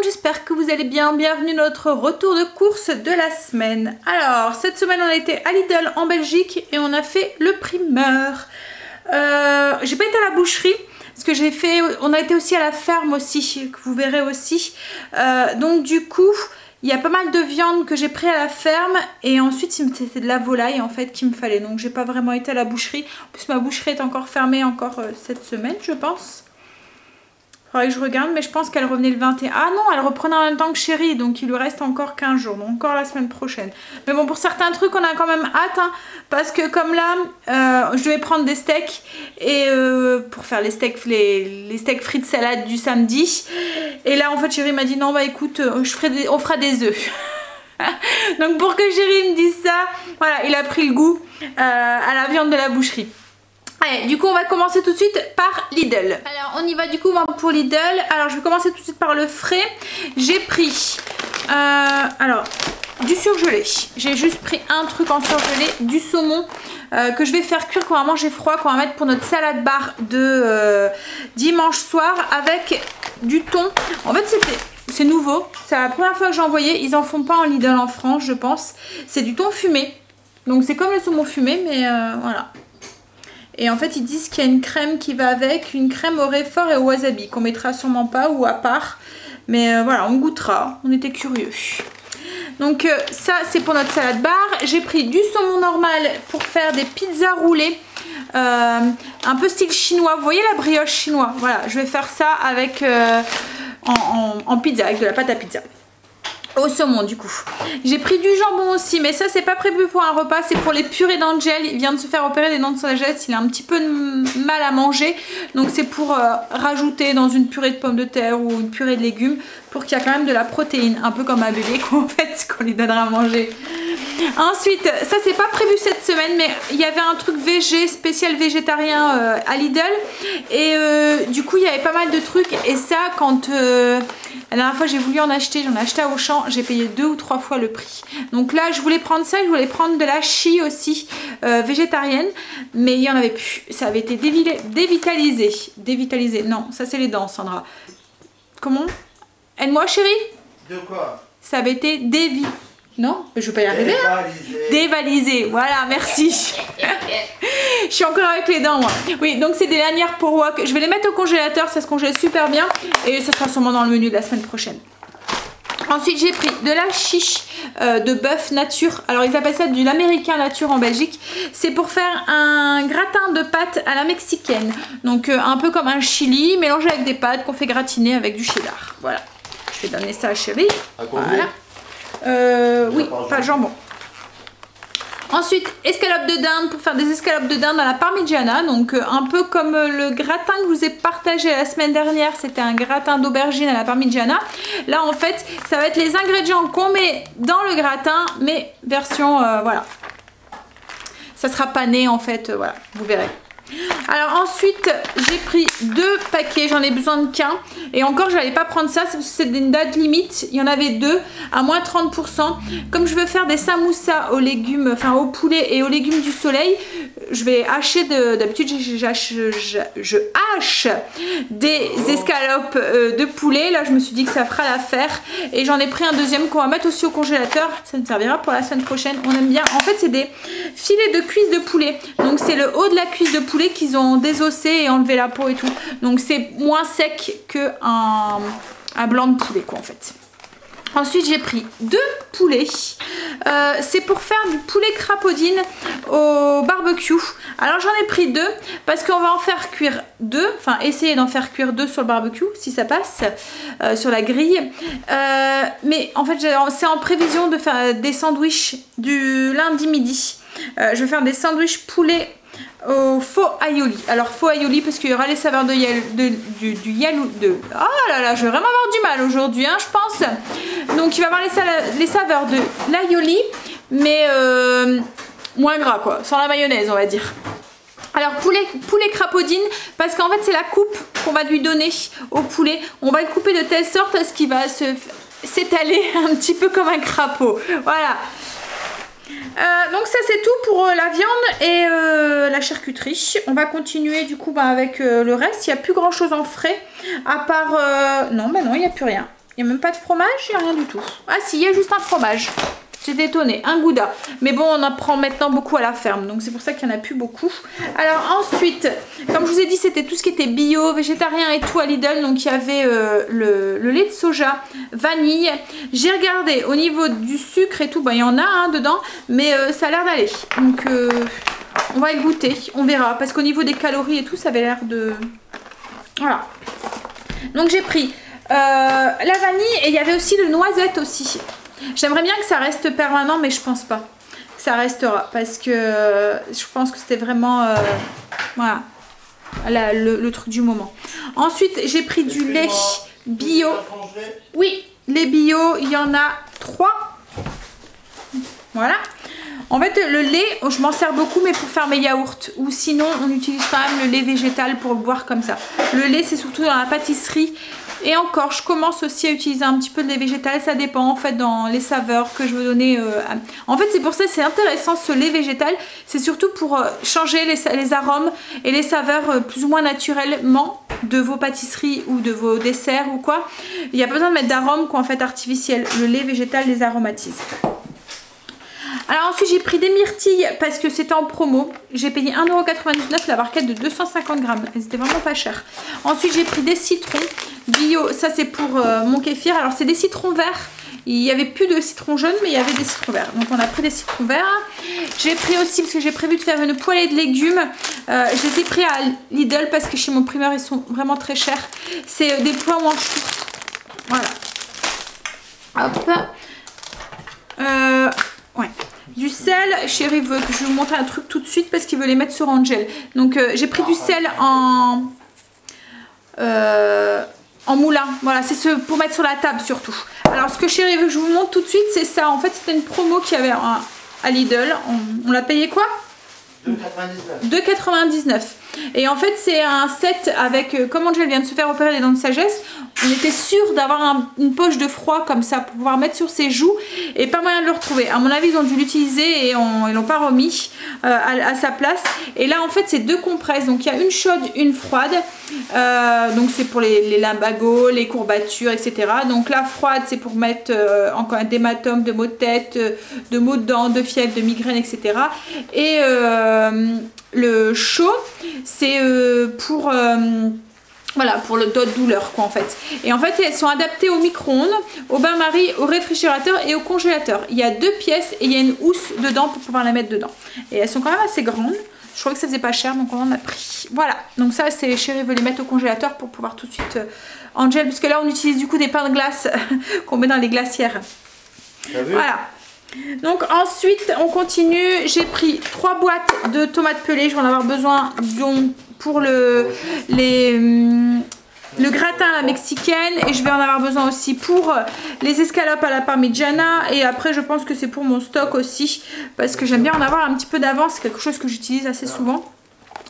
J'espère que vous allez bien, bienvenue dans notre retour de course de la semaine. Alors cette semaine on a été à Lidl en Belgique et on a fait le primeur. J'ai pas été à la boucherie parce que j'ai fait, on a été aussi à la ferme aussi, que vous verrez aussi. Donc du coup il y a pas mal de viande que j'ai pris à la ferme et ensuite c'était de la volaille en fait qu'il me fallait. Donc j'ai pas vraiment été à la boucherie. En plus ma boucherie est encore fermée cette semaine je pense. Faudrait que je regarde, mais je pense qu'elle revenait le 21. Ah non, elle reprenait en même temps que Chérie, donc il lui reste encore 15 jours, donc encore la semaine prochaine. Mais bon, pour certains trucs, on a quand même hâte, hein, parce que comme là, je devais prendre des steaks, et pour faire les steaks frites salade du samedi. Et là, en fait, Chérie m'a dit, non, bah écoute, on fera des œufs. Donc pour que Chérie me dise ça, voilà, il a pris le goût à la viande de la boucherie. Allez, du coup on va commencer tout de suite par Lidl. Alors on y va du coup pour Lidl. Alors je vais commencer tout de suite par le frais. J'ai pris alors du surgelé. J'ai juste pris un truc en surgelé, du saumon que je vais faire cuire quand on va manger froid, qu'on va mettre pour notre salade bar de dimanche soir avec du thon. En fait c'est nouveau, c'est la première fois que j'en voyais. Ils en font pas en Lidl en France je pense. C'est du thon fumé. Donc c'est comme le saumon fumé mais voilà. Et en fait ils disent qu'il y a une crème qui va avec, une crème au réfort et au wasabi qu'on mettra sûrement pas ou à part. Mais voilà, on goûtera, on était curieux. Donc ça c'est pour notre salade bar. J'ai pris du saumon normal pour faire des pizzas roulées. Un peu style chinois, vous voyez la brioche chinois. Voilà, je vais faire ça avec en pizza, avec de la pâte à pizza. Au saumon du coup. J'ai pris du jambon aussi, mais ça c'est pas prévu pour un repas, c'est pour les purées d'Angel. Il vient de se faire opérer des dents de sagesse, il a un petit peu de mal à manger. Donc c'est pour rajouter dans une purée de pommes de terre ou une purée de légumes pour qu'il y a quand même de la protéine, un peu comme un bébé qu'on lui donnera à manger. Ensuite, ça c'est pas prévu cette semaine, mais il y avait un truc spécial végétarien à Lidl. Et du coup il y avait pas mal de trucs. Et ça quand la dernière fois j'ai voulu en acheter, j'en ai acheté à Auchan, j'ai payé 2 ou 3 fois le prix. Donc là je voulais prendre ça, je voulais prendre de la chia aussi végétarienne, mais il n'y en avait plus. Ça avait été dévitalisé. Dévitalisé, non, ça c'est les dents Sandra. Comment? Aide-moi chérie. De quoi? Ça avait été Non, je vais pas y arriver. Dévalisé, voilà, merci. Je suis encore avec les dents moi. Oui, donc c'est des lanières pour wok. Je vais les mettre au congélateur, ça se congèle super bien. Et ça sera sûrement dans le menu de la semaine prochaine. Ensuite j'ai pris de la chiche de bœuf nature. Alors ils appellent ça de l'américain nature en Belgique. C'est pour faire un gratin de pâtes à la mexicaine. Donc un peu comme un chili mélangé avec des pâtes qu'on fait gratiner avec du cheddar. Voilà. Je vais donner ça à Chérie. Voilà. Oui, pas de jambon. Ensuite, escalope de dinde pour faire des escalopes de dinde à la parmigiana. Donc un peu comme le gratin que je vous ai partagé la semaine dernière. C'était un gratin d'aubergine à la parmigiana. Là en fait, ça va être les ingrédients qu'on met dans le gratin, mais version, voilà. Ça sera pané en fait, voilà, vous verrez. Alors ensuite j'ai pris 2 paquets, j'en ai besoin de qu'un. Et encore j'allais pas prendre ça, c'est une date limite. Il y en avait 2 à moins 30%. Comme je veux faire des samoussas aux légumes, enfin au poulet et aux légumes du soleil, je vais hacher d'habitude je hache des escalopes de poulet. Là je me suis dit que ça fera l'affaire. Et j'en ai pris un deuxième qu'on va mettre aussi au congélateur. Ça me servira pour la semaine prochaine. On aime bien. En fait c'est des filets de cuisse de poulet. Donc c'est le haut de la cuisse de poulet qu'ils ont désossé et enlevé la peau et tout. Donc c'est moins sec que un blanc de poulet quoi en fait. Ensuite j'ai pris 2 poulets. C'est pour faire du poulet crapaudine au barbecue. Alors j'en ai pris 2 parce qu'on va en faire cuire 2. Enfin essayer d'en faire cuire 2 sur le barbecue si ça passe. Sur la grille. Mais en fait c'est en prévision de faire des sandwichs du lundi midi. Je vais faire des sandwichs poulet au faux aioli. Alors faux aioli parce qu'il y aura les saveurs du yalou. Oh là là, je vais vraiment avoir du mal aujourd'hui, hein, je pense. Donc il va y avoir les saveurs de l'aioli, mais moins gras quoi, sans la mayonnaise on va dire. Alors poulet crapaudine, parce qu'en fait c'est la coupe qu'on va lui donner au poulet. On va le couper de telle sorte à ce qu'il va s'étaler un petit peu comme un crapaud. Voilà. Donc ça c'est tout pour la viande et la charcuterie. On va continuer du coup avec le reste. Il n'y a plus grand chose en frais à part... non, mais non, il n'y a plus rien. Il n'y a même pas de fromage, il n'y a rien du tout. Ah si, il y a juste un fromage. J'étais étonnée, un gouda. Mais bon, on en prend maintenant beaucoup à la ferme, donc c'est pour ça qu'il n'y en a plus beaucoup. Alors ensuite, comme je vous ai dit, c'était tout ce qui était bio, végétarien et tout à Lidl. Donc il y avait le lait de soja, vanille. J'ai regardé au niveau du sucre et tout, il y en a dedans, mais ça a l'air d'aller. Donc on va y goûter, on verra. Parce qu'au niveau des calories et tout, ça avait l'air de... Voilà. Donc j'ai pris la vanille et il y avait aussi le noisette aussi. J'aimerais bien que ça reste permanent, mais je pense pas que ça restera parce que je pense que c'était vraiment voilà, le truc du moment. Ensuite, j'ai pris du lait bio. Oui, les bio, il y en a 3. Voilà. En fait, le lait, je m'en sers beaucoup, mais pour faire mes yaourts. Ou sinon, on utilise quand même le lait végétal pour le boire comme ça. Le lait, c'est surtout dans la pâtisserie. Et encore, je commence aussi à utiliser un petit peu de lait végétal. Ça dépend en fait dans les saveurs que je veux donner. En fait, c'est pour ça que c'est intéressant ce lait végétal. C'est surtout pour changer les arômes et les saveurs plus ou moins naturellement de vos pâtisseries ou de vos desserts ou quoi. Il n'y a pas besoin de mettre d'arômes en fait artificiels. Le lait végétal les aromatise. Alors ensuite j'ai pris des myrtilles parce que c'était en promo. J'ai payé 1,99 € la barquette de 250 grammes. C'était vraiment pas cher. Ensuite j'ai pris des citrons bio. Ça c'est pour mon kéfir. Alors c'est des citrons verts. Il n'y avait plus de citrons jaunes mais il y avait des citrons verts. Donc on a pris des citrons verts. J'ai pris aussi parce que j'ai prévu de faire une poêlée de légumes. Je les ai pris à Lidl parce que chez mon primeur ils sont vraiment très chers. C'est des pois en chou. Voilà. Hop. Ouais. Du sel, chérie veut que je vous montre un truc tout de suite parce qu'il veut les mettre sur Angel. Donc j'ai pris du sel en moulin. Voilà, c'est ce pour mettre sur la table surtout. Alors ce que chérie veut que je vous montre tout de suite, c'est ça. En fait, c'était une promo qu'il y avait à Lidl. On l'a payé quoi? 2,99 €. Et en fait c'est un set avec, comme Angel vient de se faire opérer les dents de sagesse, on était sûr d'avoir une poche de froid comme ça pour pouvoir mettre sur ses joues et pas moyen de le retrouver. À mon avis ils ont dû l'utiliser et ils l'ont pas remis à sa place. Et là en fait c'est 2 compresses, donc il y a une chaude, une froide. Donc c'est pour les lumbagos, les courbatures, etc. Donc la froide c'est pour mettre encore un d'hématome, de maux de tête, de maux de dents, de fièvre, de migraine, etc. Et le chaud c'est pour voilà, pour d'autres douleurs quoi en fait. Et en fait elles sont adaptées au micro-ondes, au bain-marie, au réfrigérateur et au congélateur. Il y a 2 pièces et il y a une housse dedans pour pouvoir la mettre dedans. Et elles sont quand même assez grandes. Je crois que ça faisait pas cher donc on en a pris. Voilà, donc ça c'est chérie veut les mettre au congélateur pour pouvoir tout de suite Angel, parce que là on utilise du coup des pains de glace qu'on met dans les glacières. Voilà. Donc ensuite on continue, j'ai pris 3 boîtes de tomates pelées, je vais en avoir besoin donc pour le gratin à la mexicaine, et je vais en avoir besoin aussi pour les escalopes à la parmigiana, et après je pense que c'est pour mon stock aussi parce que j'aime bien en avoir un petit peu d'avance, c'est quelque chose que j'utilise assez souvent.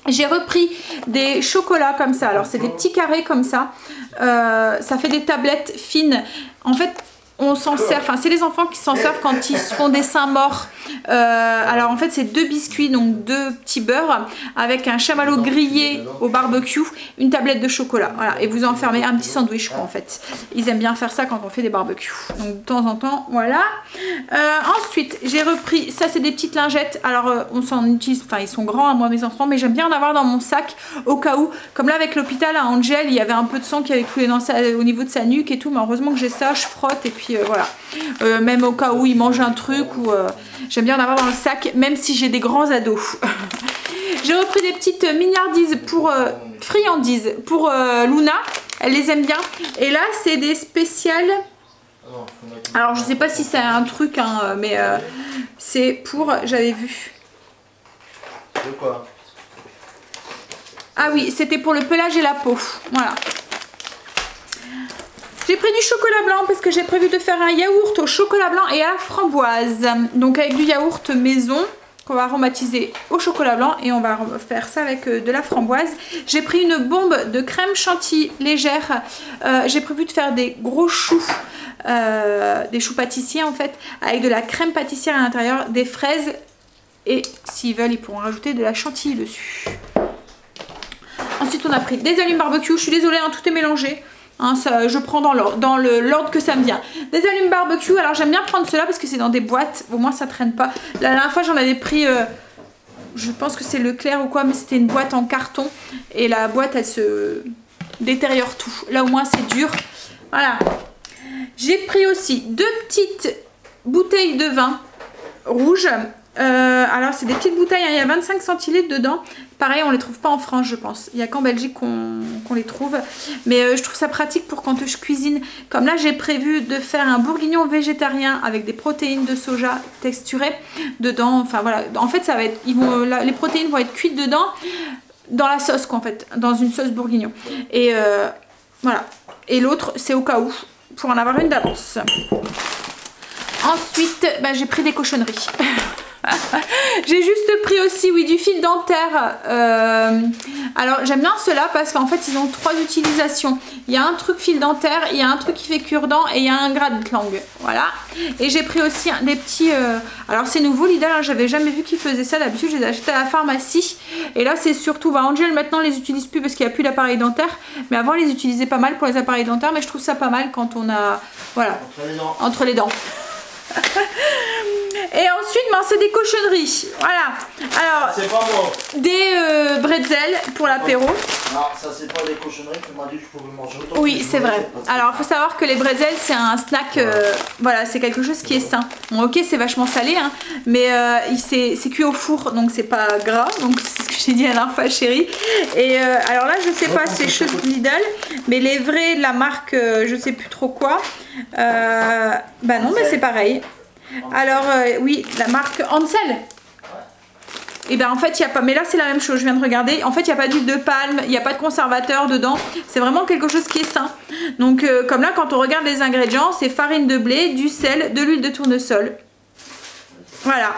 J'ai repris des chocolats comme ça, alors c'est des petits carrés comme ça, ça fait des tablettes fines. En fait on s'en sert, enfin c'est les enfants qui s'en servent quand ils font des seins morts. Alors en fait c'est 2 biscuits, donc 2 petits beurres avec un chamallow grillé au barbecue, une tablette de chocolat, voilà, et vous enfermez un petit sandwich quoi en fait. Ils aiment bien faire ça quand on fait des barbecues, donc de temps en temps, voilà. Ensuite j'ai repris, ça c'est des petites lingettes, alors on s'en utilise, enfin ils sont grands à moi mes enfants, mais j'aime bien en avoir dans mon sac au cas où, comme là avec l'hôpital à Angel, il y avait un peu de sang qui avait coulé au niveau de sa nuque et tout, mais heureusement que j'ai ça, je frotte et puis voilà, même au cas où il mange un truc, ou j'aime bien en avoir dans le sac même si j'ai des grands ados. J'ai repris des petites mignardises pour friandises pour Luna, elle les aime bien, et là c'est des spéciales, alors je sais pas si c'est un truc hein, mais c'est pour, j'avais vu De quoi? Ah oui, c'était pour le pelage et la peau. Voilà. J'ai pris du chocolat blanc parce que j'ai prévu de faire un yaourt au chocolat blanc et à la framboise. Donc avec du yaourt maison qu'on va aromatiser au chocolat blanc et on va faire ça avec de la framboise. J'ai pris une bombe de crème chantilly légère. J'ai prévu de faire des gros choux, des choux pâtissiers en fait, avec de la crème pâtissière à l'intérieur, des fraises et s'ils veulent ils pourront rajouter de la chantilly dessus. Ensuite on a pris des allumes barbecue. Je suis désolée, hein, tout est mélangé. Hein, ça, je prends dans l'ordre que ça me vient. Des allumes barbecue, alors j'aime bien prendre cela parce que c'est dans des boîtes, au moins ça traîne pas. La dernière fois j'en avais pris, je pense que c'est Leclerc ou quoi, mais c'était une boîte en carton et la boîte elle se détériore tout. Là au moins c'est dur. Voilà. J'ai pris aussi 2 petites bouteilles de vin rouge. Alors c'est des petites bouteilles, hein, il y a 25 centilitres dedans. Pareil, on les trouve pas en France je pense. Il n'y a qu'en Belgique qu'on les trouve. Mais je trouve ça pratique pour quand je cuisine. Comme là j'ai prévu de faire un bourguignon végétarien avec des protéines de soja texturées dedans. Enfin voilà, en fait ça va être, les protéines vont être cuites dedans dans la sauce quoi en fait. Dans une sauce bourguignon. Et voilà. Et l'autre c'est au cas où, pour en avoir une d'avance. Ensuite, bah, j'ai pris des cochonneries. J'ai juste pris aussi, oui, du fil dentaire. Alors, j'aime bien ceux-là parce qu'en fait, ils ont 3 utilisations. Il y a un truc fil dentaire, il y a un truc qui fait cure-dent et il y a un gratte-langue. Voilà. Et j'ai pris aussi des petits... Alors, c'est nouveau, Lidl, hein, j'avais jamais vu qu'ils faisaient ça. D'habitude, je les achetais à la pharmacie. Et là, c'est surtout... Bah, Angel, maintenant, les utilise plus parce qu'il n'y a plus d'appareil dentaire. Mais avant, ils les utilisaient pas mal pour les appareils dentaires. Mais je trouve ça pas mal quand on a... Voilà. Entre les dents. Et ensuite, ben, c'est des cochonneries. Voilà. Alors, c'est pas moi. Des bretzels pour l'apéro. Non, ça c'est pas des cochonneries. Tu m'as dit que je pouvais manger autant. Oui, c'est vrai. Alors, il faut savoir que les bretzels, c'est un snack. Voilà, c'est quelque chose qui est sain. Bon, ok, c'est vachement salé, hein, mais c'est cuit au four, donc c'est pas gras. Donc, c'est ce que j'ai dit à la dernière fois, chérie. Et alors là, je sais pas, c'est chez Lidl, mais les vrais de la marque, je sais plus trop quoi. Bah non, mais c'est pareil. Alors oui, la marque Ansel. Et ben en fait il n'y a pas, mais là c'est la même chose, je viens de regarder. En fait il n'y a pas d'huile de palme, il n'y a pas de conservateur dedans. C'est vraiment quelque chose qui est sain. Donc comme là quand on regarde les ingrédients, c'est farine de blé, du sel, de l'huile de tournesol. Voilà.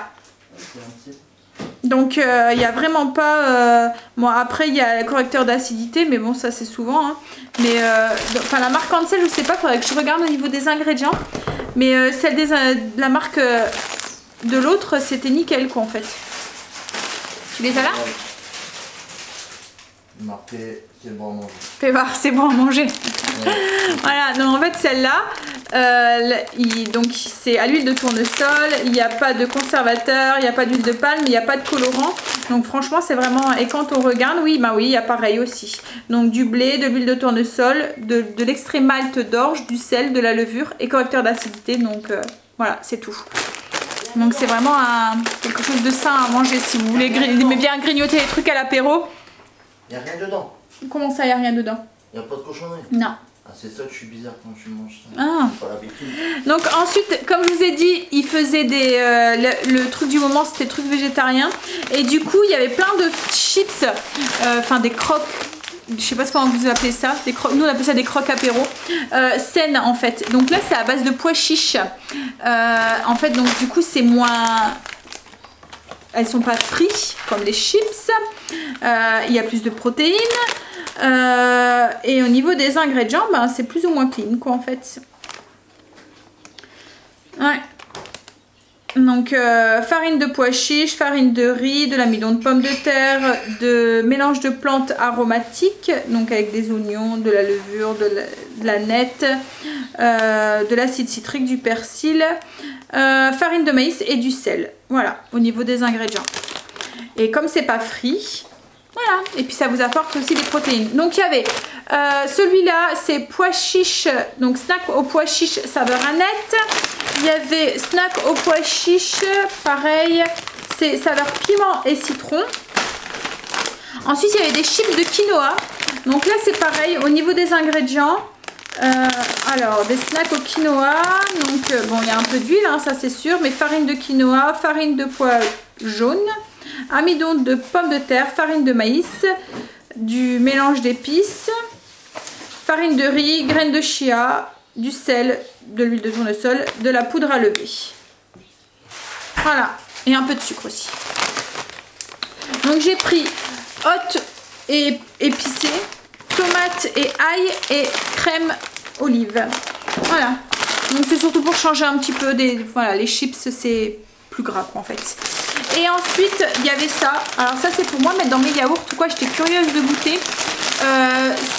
Donc il n'y a vraiment pas... Bon après il y a le correcteur d'acidité, mais bon ça c'est souvent. Hein. Mais enfin la marque Ansel je sais pas, faudrait que je regarde au niveau des ingrédients. Mais celle de la marque de l'autre c'était nickel quoi en fait. Tu les as là? Marqué c'est bon à manger. Fais voir, c'est bon à manger. Ouais. Voilà, donc en fait celle-là, donc c'est à l'huile de tournesol, il n'y a pas de conservateur, il n'y a pas d'huile de palme, il n'y a pas de colorant. Donc franchement c'est vraiment, et quand on regarde, oui, bah oui, il y a pareil aussi. Donc du blé, de l'huile de tournesol, de l'extrait malt d'orge, du sel, de la levure et correcteur d'acidité. Donc voilà, c'est tout. Donc c'est vraiment quelque chose de sain à manger si vous voulez bien grignoter les trucs à l'apéro. Il n'y a rien dedans. Comment ça, il n'y a rien dedans? Il n'y a pas de cochonnerie? Non. Ah, c'est ça que je suis bizarre quand tu manges ça. Ah. Pas l'habitude. Donc ensuite, comme je vous ai dit, il faisait le truc du moment, c'était le truc végétarien. Et du coup, il y avait plein de chips, enfin des croques. Je sais pas comment vous appelez ça, nous on appelle ça des croques apéro, saines en fait. Donc là c'est à base de pois chiches. En fait donc du coup c'est moins... Elles sont pas frites comme les chips. Il y a plus de protéines. Et au niveau des ingrédients, ben, c'est plus ou moins clean quoi en fait. Ouais. Donc farine de pois chiches, farine de riz, de l'amidon de pommes de terre, de mélange de plantes aromatiques, donc avec des oignons, de la levure, de la nette, de l'acide citrique, du persil, farine de maïs et du sel. Voilà, au niveau des ingrédients. Et comme c'est pas frit, voilà. Et puis ça vous apporte aussi des protéines. Donc il y avait celui-là, c'est pois chiches, donc snack aux pois chiches saveur Annette. Il y avait snack aux pois chiches, pareil, c'est saveur piment et citron. Ensuite il y avait des chips de quinoa. Donc là c'est pareil au niveau des ingrédients. Alors des snacks au quinoa. Donc bon il y a un peu d'huile, hein, ça c'est sûr, mais farine de quinoa, farine de pois jaune, amidon de pommes de terre, farine de maïs, du mélange d'épices, farine de riz, graines de chia, du sel, de l'huile de tournesol, de la poudre à lever. Voilà, et un peu de sucre aussi. Donc j'ai pris hot et épicé, tomates et ail et crème olive. Voilà, donc c'est surtout pour changer un petit peu des... Voilà, les chips c'est plus gras quoi, en fait. Et ensuite il y avait ça, alors ça c'est pour moi mettre dans mes yaourts ou quoi, j'étais curieuse de goûter.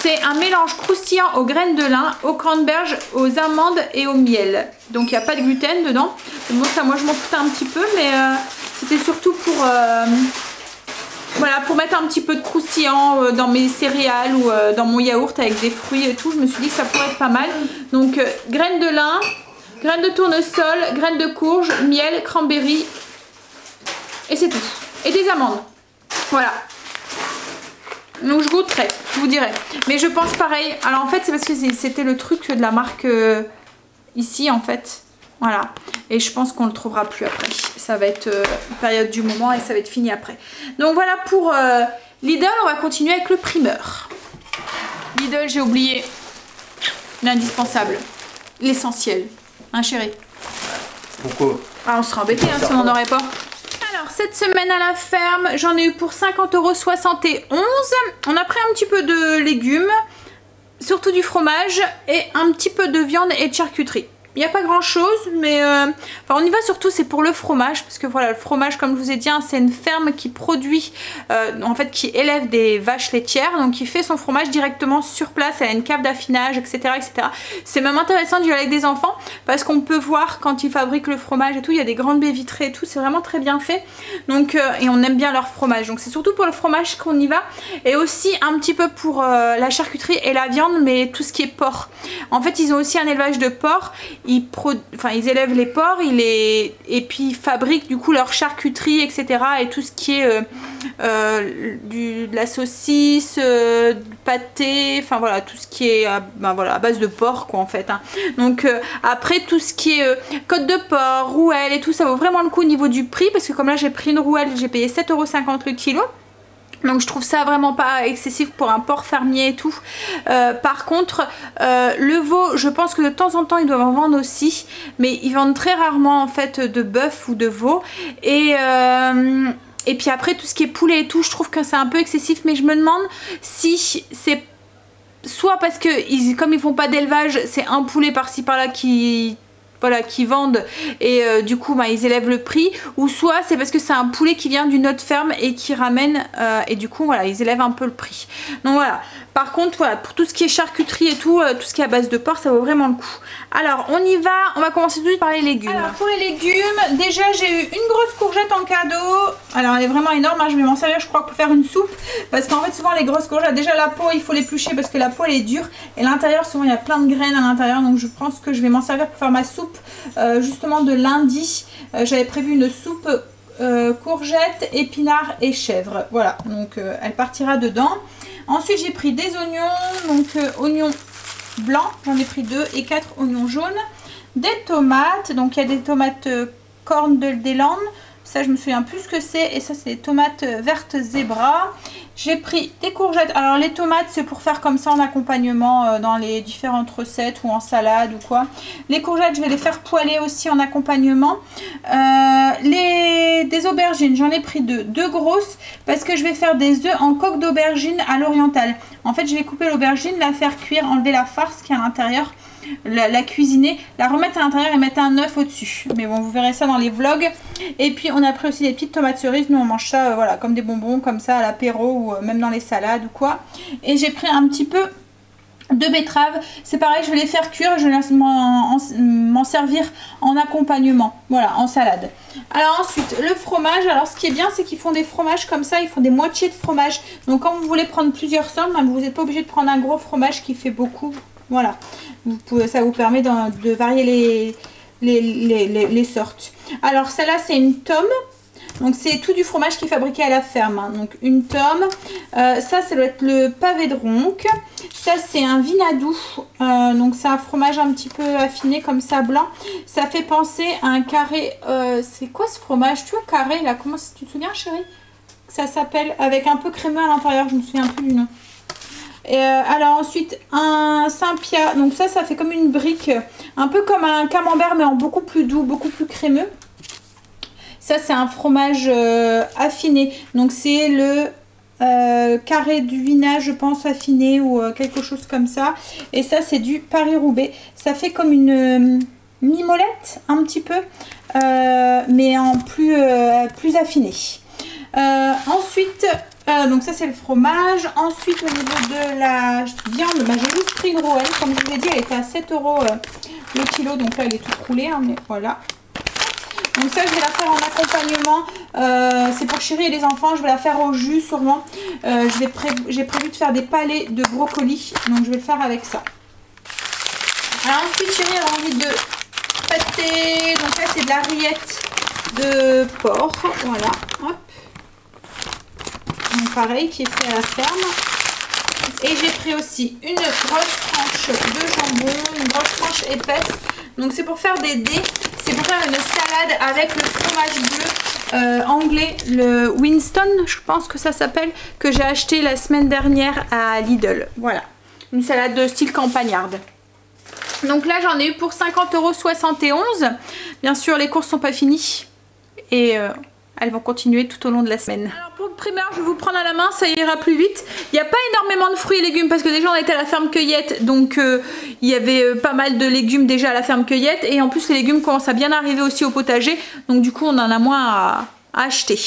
C'est un mélange croustillant aux graines de lin, aux cranberges, aux amandes et au miel. Donc il n'y a pas de gluten dedans. Bon, ça moi je m'en foutais un petit peu, mais c'était surtout pour... Voilà, pour mettre un petit peu de croustillant dans mes céréales ou dans mon yaourt avec des fruits et tout. Je me suis dit que ça pourrait être pas mal. Donc graines de lin, graines de tournesol, graines de courge, miel, cranberry. Et c'est tout. Et des amandes. Voilà. Donc je goûterai, je vous dirai. Mais je pense pareil. Alors en fait c'est parce que c'était le truc de la marque ici en fait. Voilà. Et je pense qu'on le trouvera plus après. Ça va être période du moment et ça va être fini après. Donc voilà pour Lidl. On va continuer avec le primeur. Lidl, j'ai oublié l'indispensable. L'essentiel. Hein chérie? Pourquoi? Ah, on serait embêté hein, si on n'en aurait pas. Alors cette semaine à la ferme, j'en ai eu pour 50,71 €. On a pris un petit peu de légumes, surtout du fromage et un petit peu de viande et de charcuterie. Il n'y a pas grand chose, mais enfin, on y va surtout, c'est pour le fromage, parce que voilà, le fromage, comme je vous ai dit, hein, c'est une ferme qui produit, en fait, qui élève des vaches laitières, donc qui fait son fromage directement sur place. Elle a une cave d'affinage, etc., etc. C'est même intéressant d'y aller avec des enfants, parce qu'on peut voir quand ils fabriquent le fromage et tout, il y a des grandes baies vitrées et tout, c'est vraiment très bien fait. Donc, et on aime bien leur fromage, donc c'est surtout pour le fromage qu'on y va, et aussi un petit peu pour la charcuterie et la viande, mais tout ce qui est porc. En fait, ils ont aussi un élevage de porc. Ils élèvent les porcs, et puis ils fabriquent du coup leur charcuterie, etc. Et tout ce qui est de la saucisse, du pâté, enfin voilà, tout ce qui est voilà, à base de porc quoi en fait. Hein. Donc après tout ce qui est côte de porc, rouelle et tout, ça vaut vraiment le coup au niveau du prix, parce que comme là j'ai pris une rouelle, j'ai payé 7,50 € le kilo. Donc je trouve ça vraiment pas excessif pour un porc fermier et tout. Par contre le veau, je pense que de temps en temps ils doivent en vendre aussi, mais ils vendent très rarement en fait de bœuf ou de veau. Et puis après tout ce qui est poulet et tout, je trouve que c'est un peu excessif, mais je me demande si c'est soit parce que comme ils font pas d'élevage, c'est un poulet par-ci par-là qui vendent et du coup ils élèvent le prix, ou soit c'est parce que c'est un poulet qui vient d'une autre ferme et qui ramène et du coup voilà, ils élèvent un peu le prix. Donc voilà, par contre voilà, pour tout ce qui est charcuterie et tout, tout ce qui est à base de porc, ça vaut vraiment le coup. Alors on y va, on va commencer tout de suite par les légumes. Alors pour les légumes, déjà j'ai eu une grosse courgette en cadeau. Alors elle est vraiment énorme, hein. Je vais m'en servir je crois pour faire une soupe, parce qu'en fait souvent les grosses courgettes, déjà la peau il faut l'éplucher parce que la peau elle est dure, et l'intérieur souvent il y a plein de graines à l'intérieur, donc je pense que je vais m'en servir pour faire ma soupe justement de lundi. J'avais prévu une soupe courgettes, épinards et chèvre, voilà, donc elle partira dedans. Ensuite j'ai pris des oignons, donc oignons blancs, j'en ai pris 2 et 4 oignons jaunes, des tomates, donc il y a des tomates cornes des Landes, ça je me souviens plus ce que c'est, et ça c'est des tomates vertes zébra. J'ai pris des courgettes, alors les tomates c'est pour faire comme ça en accompagnement dans les différentes recettes ou en salade ou quoi. Les courgettes je vais les faire poêler aussi en accompagnement. Des aubergines, j'en ai pris 2 grosses, parce que je vais faire des œufs en coque d'aubergine à l'orientale. En fait je vais couper l'aubergine, la faire cuire, enlever la farce qui est à l'intérieur, la cuisiner, la remettre à l'intérieur et mettre un œuf au-dessus. Mais bon, vous verrez ça dans les vlogs. Et puis on a pris aussi des petites tomates cerises. Nous on mange ça voilà, comme des bonbons, comme ça à l'apéro ou même dans les salades ou quoi. Et j'ai pris un petit peu de betteraves, c'est pareil, je vais les faire cuire, je vais m'en servir en accompagnement, voilà, en salade. Alors ensuite le fromage, alors ce qui est bien c'est qu'ils font des fromages comme ça, ils font des moitiés de fromage, donc quand vous voulez prendre plusieurs sommes, vous n'êtes pas obligé de prendre un gros fromage qui fait beaucoup, voilà, ça vous permet de varier les sortes. Alors celle-là c'est une tome. Donc c'est tout du fromage qui est fabriqué à la ferme, hein. Donc une tome. Ça doit être le pavé de ronque. Ça c'est un vinadou. Donc c'est un fromage un petit peu affiné comme ça, blanc. Ça fait penser à un carré. C'est quoi ce fromage? Tu vois, carré là, comment tu te souviens, chérie? Ça s'appelle, avec un peu crémeux à l'intérieur, je me souviens plus du nom. Et alors ensuite un Saint-Pia, donc ça fait comme une brique, un peu comme un camembert mais en beaucoup plus doux, beaucoup plus crémeux. Ça c'est un fromage affiné, donc c'est le carré du vinage je pense affiné ou quelque chose comme ça. Et ça c'est du Paris-Roubaix, ça fait comme une mimolette un petit peu, mais en plus affiné. Ensuite, donc ça c'est le fromage. Ensuite au niveau de la viande, bah, j'ai juste pris une Rouen. Comme je vous ai dit, elle était à 7 € le kilo. Donc là elle est toute roulée, hein, mais voilà. Donc ça je vais la faire en accompagnement. C'est pour chérie et les enfants. Je vais la faire au jus sûrement. J'ai prévu de faire des palets de brocoli. Donc je vais le faire avec ça. Alors ensuite chérie a envie de pâté. Donc là c'est de la rillette de porc. Voilà. Hop. Donc pareil, qui est fait à la ferme. Et j'ai pris aussi une grosse tranche de jambon, une grosse tranche épaisse. Donc c'est pour faire des dés, c'est pour faire une salade avec le fromage bleu anglais, le Winston, je pense que ça s'appelle, que j'ai acheté la semaine dernière à Lidl. Voilà, une salade de style campagnarde. Donc là j'en ai eu pour 50,71 €. Bien sûr les courses sont pas finies et elles vont continuer tout au long de la semaine. Alors pour le primeur, je vais vous prendre à la main, ça ira plus vite. Il n'y a pas énormément de fruits et légumes parce que déjà on était à la ferme cueillette. Donc il y avait pas mal de légumes déjà à la ferme cueillette. Et en plus les légumes commencent à bien arriver aussi au potager. Donc du coup on en a moins à acheter.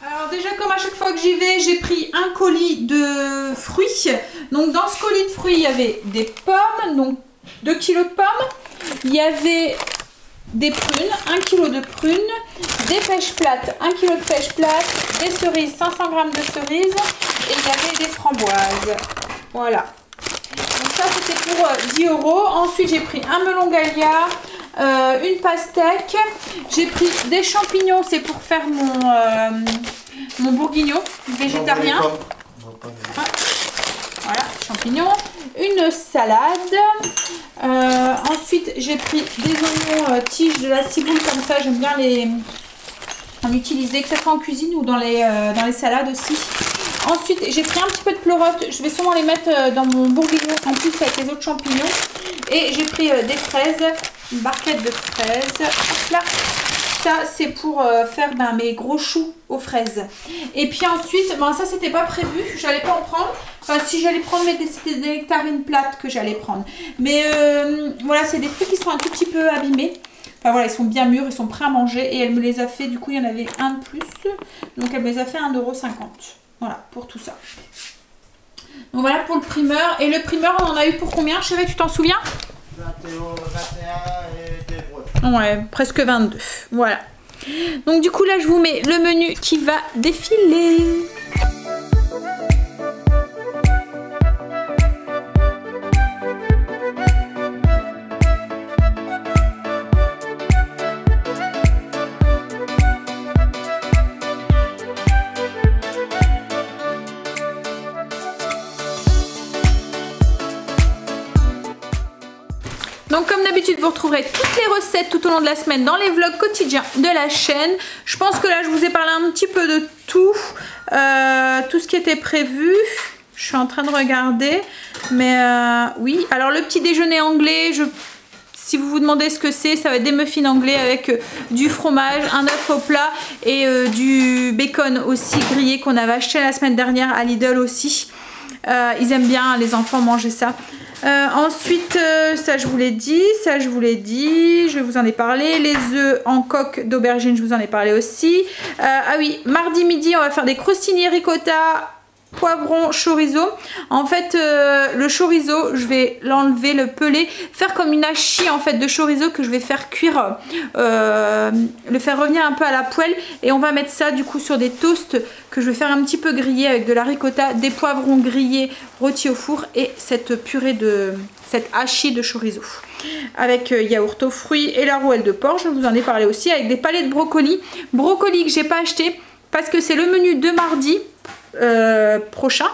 Alors déjà comme à chaque fois que j'y vais, j'ai pris un colis de fruits. Donc dans ce colis de fruits, il y avait des pommes, donc 2 kg de pommes. Il y avait des prunes, 1 kg de prunes, des pêches plates, 1 kg de pêches plates, des cerises, 500 g de cerises, et il y avait des framboises. Voilà. Donc ça c'était pour 10 €. Ensuite j'ai pris un melon Gallia, une pastèque, j'ai pris des champignons, c'est pour faire mon bourguignon végétarien. Voilà, champignons, une salade. Ensuite j'ai pris des oignons tiges, de la ciboule comme ça, j'aime bien en utiliser, que ce soit en cuisine ou dans les salades aussi. Ensuite j'ai pris un petit peu de pleurote, je vais sûrement les mettre dans mon bourguignon en plus avec les autres champignons. Et j'ai pris des fraises, une barquette de fraises. Hop là. Ça c'est pour faire mes gros choux aux fraises. Et puis ensuite, ça c'était pas prévu, j'allais pas en prendre. Enfin si j'allais prendre, mais c'était des nectarines plates que j'allais prendre. Mais voilà, c'est des fruits qui sont un tout petit peu abîmés. Enfin voilà, ils sont bien mûrs, ils sont prêts à manger. Et elle me les a fait, du coup il y en avait un de plus. Donc elle me les a fait 1,50 €. Voilà, pour tout ça. Donc voilà pour le primeur. Et le primeur on en a eu pour combien, chérie, tu t'en souviens? 21 et des broches. Ouais, presque 22. Voilà. Donc du coup là je vous mets le menu qui va défiler. Donc comme d'habitude vous retrouverez toutes les recettes tout au long de la semaine dans les vlogs quotidiens de la chaîne. Je pense que là je vous ai parlé un petit peu de tout, tout ce qui était prévu. Je suis en train de regarder, mais oui. Alors le petit déjeuner anglais, si vous vous demandez ce que c'est, ça va être des muffins anglais avec du fromage, un œuf au plat et du bacon aussi grillé qu'on avait acheté la semaine dernière à Lidl aussi. Ils aiment bien, les enfants, manger ça. Ensuite, ça je vous l'ai dit, je vous en ai parlé. Les œufs en coque d'aubergine, je vous en ai parlé aussi. Ah oui, mardi midi, on va faire des crostini ricotta poivron chorizo. En fait le chorizo je vais l'enlever, le peler, faire comme une hachis en fait de chorizo que je vais faire cuire, le faire revenir un peu à la poêle, et on va mettre ça du coup sur des toasts que je vais faire un petit peu griller avec de la ricotta, des poivrons grillés rôtis au four et cette purée de cette hachis de chorizo avec yaourt aux fruits et la rouelle de porc, je vous en ai parlé aussi, avec des palets de brocoli que j'ai pas acheté parce que c'est le menu de mardi prochain.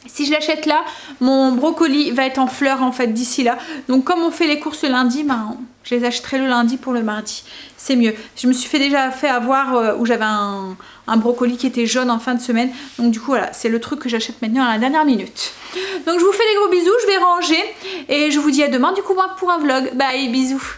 Si je l'achète là, mon brocoli va être en fleurs en fait d'ici là. Donc comme on fait les courses le lundi, ben, je les achèterai le lundi pour le mardi. C'est mieux. Je me suis déjà fait avoir où j'avais un brocoli qui était jaune en fin de semaine. Donc du coup voilà, c'est le truc que j'achète maintenant à la dernière minute. Donc je vous fais des gros bisous, je vais ranger et je vous dis à demain du coup moi pour un vlog. Bye, bisous.